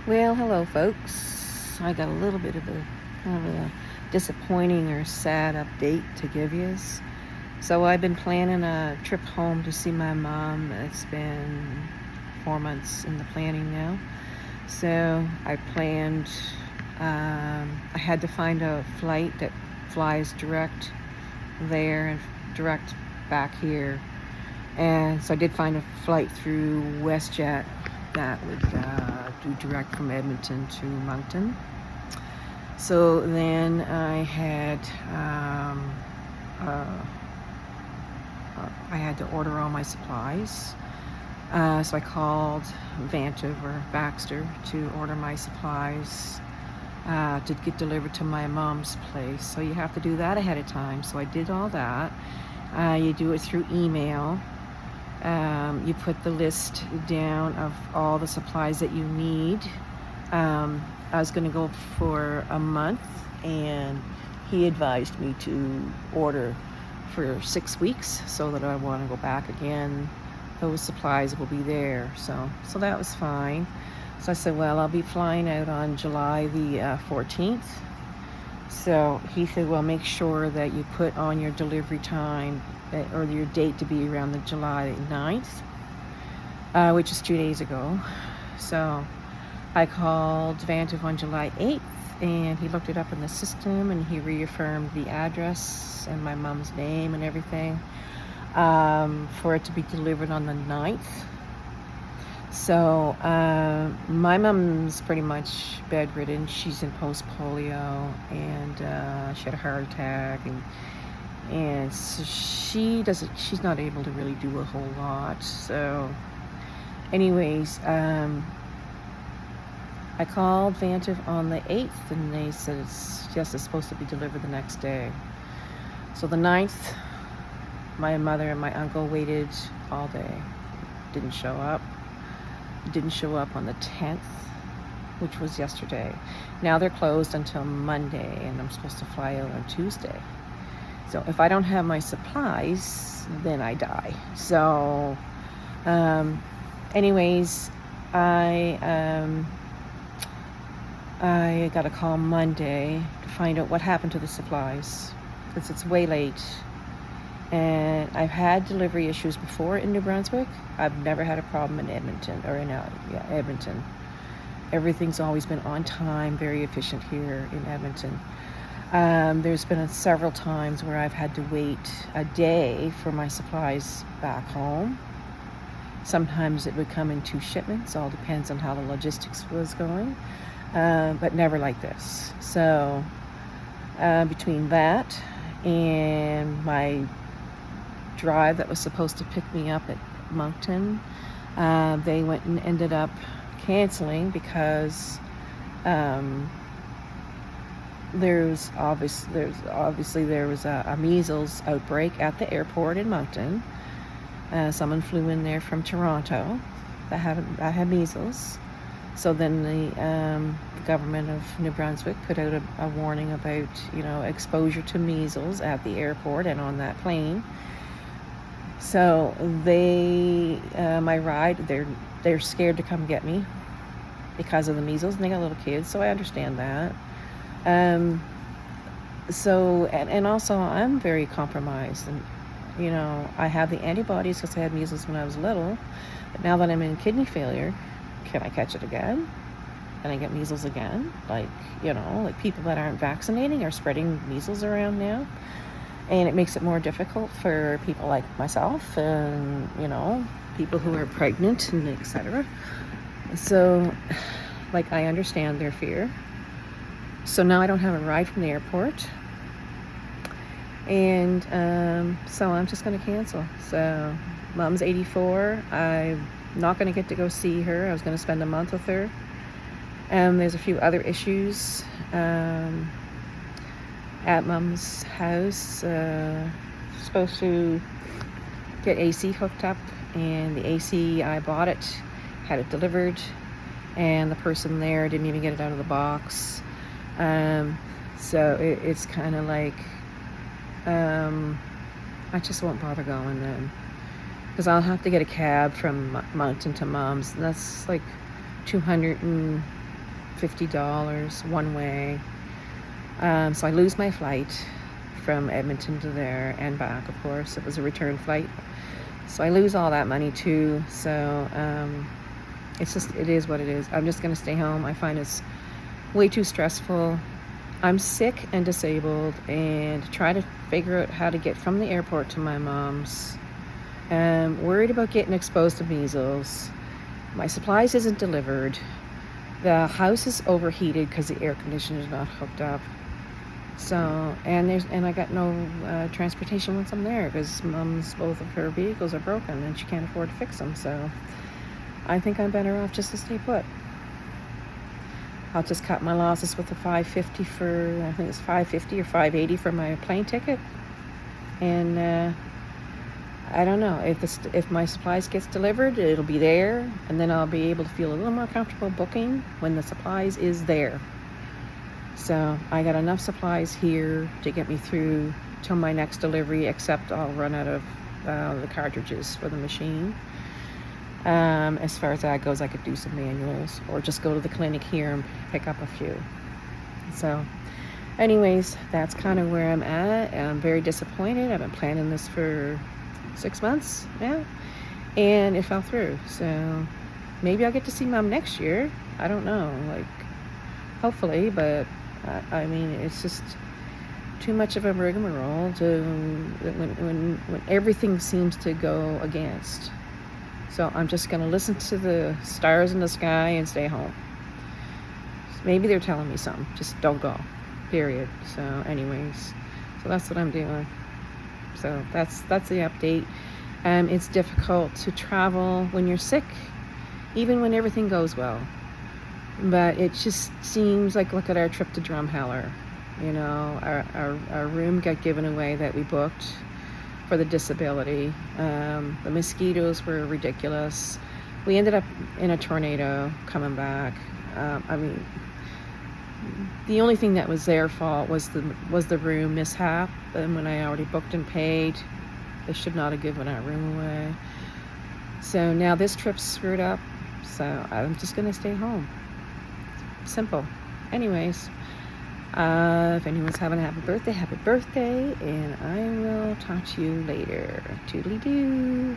Well, hello, folks. I got a little bit of a kind of a disappointing or sad update to give you. So I've been planning a trip home to see my mom. It's been 4 months in the planning now. So I planned. I had to find a flight that flies direct there and direct back here. And so I did find a flight through WestJet that would do direct from Edmonton to Moncton. So then uh, I had to order all my supplies. So I called Vantive or Baxter to order my supplies to get delivered to my mom's place. So you have to do that ahead of time. So I did all that. You do it through email. You put the list down of all the supplies that you need. I was going to go for a month, and he advised me to order for 6 weeks so that I want to go back again. Those supplies will be there. So that was fine. So I said, well, I'll be flying out on July the 14th. So he said, well, make sure that you put on your delivery time or your date to be around the July 9th, which is 2 days ago. So I called Vantive on July 8th, and he looked it up in the system, and he reaffirmed the address and my mom's name and everything for it to be delivered on the 9th. So my mom's pretty much bedridden. She's in post-polio, and she had a heart attack, and so she's not able to really do a whole lot. So anyways, I called Vantive on the 8th, and they said it's supposed to be delivered the next day. So the 9th, my mother and my uncle waited all day. Didn't show up on the 10th, which was yesterday. Now they're closed until Monday, and I'm supposed to fly out on Tuesday. So if I don't have my supplies, then I die. So anyways, I got a call Monday to find out what happened to the supplies, because it's way late. And I've had delivery issues before in New Brunswick. I've never had a problem in Edmonton, Edmonton. Everything's always been on time, very efficient here in Edmonton. There's been several times where I've had to wait a day for my supplies back home. Sometimes it would come in 2 shipments, all depends on how the logistics was going, but never like this. So between that and my drive that was supposed to pick me up at Moncton, they went and ended up canceling because there was a measles outbreak at the airport in Moncton. Someone flew in there from Toronto that had measles. So then the government of New Brunswick put out a warning about exposure to measles at the airport and on that plane. So my ride, they're scared to come get me because of the measles, and they got little kids, so I understand that. So and also I'm very compromised, and I have the antibodies because I had measles when I was little, but now that I'm in kidney failure, can I catch it again? Can I get measles again? Like people that aren't vaccinating are spreading measles around now. And it makes it more difficult for people like myself and, people who are pregnant and etc. So, I understand their fear. So now I don't have a ride from the airport. And so I'm just going to cancel. So Mom's 84. I'm not going to get to go see her. I was going to spend a month with her. And there's a few other issues at Mom's house. Supposed to get AC hooked up, and the AC, I bought it, had it delivered, and the person there didn't even get it out of the box. So it's kind of like I just won't bother going then, because I'll have to get a cab from Moncton to Mom's, and that's like $250 $50 one way. So I lose my flight from Edmonton to there and back, of course. It was a return flight. So I lose all that money too. So it is what it is. I'm just going to stay home. I find it's way too stressful. I'm sick and disabled, and try to figure out how to get from the airport to my mom's. Worried about getting exposed to measles. My supplies isn't delivered. The house is overheated because the air conditioner is not hooked up. So, and I got no transportation once I'm there because both of her vehicles are broken and she can't afford to fix them. So I think I'm better off just to stay put. I'll just cut my losses with the $550 for, I think it's $550 or $580 for my plane ticket. And I don't know, if my supplies gets delivered, it'll be there, and then I'll be able to feel a little more comfortable booking when the supplies is there. So I got enough supplies here to get me through till my next delivery, except I'll run out of the cartridges for the machine. As far as that goes, I could do some manuals or just go to the clinic here and pick up a few. So anyways, that's kind of where I'm at. I'm very disappointed. I've been planning this for 6 months now, and it fell through. So maybe I'll get to see Mom next year. I don't know, like, hopefully, but I mean, it's just too much of a rigmarole when everything seems to go against. So I'm just going to listen to the stars in the sky and stay home. Maybe they're telling me something. Just don't go. Period. So anyways, so that's what I'm doing. So that's the update. It's difficult to travel when you're sick, even when everything goes well. But it just seems like, look at our trip to Drumheller. You know, our room got given away that we booked for the disability. The mosquitoes were ridiculous. We ended up in a tornado coming back. I mean, the only thing that was their fault was the room mishap. And when I already booked and paid, they should not have given our room away. So now this trip's screwed up. So I'm just gonna stay home. Simple. Anyways, if anyone's having a happy birthday, and I will talk to you later. Toodly-doo.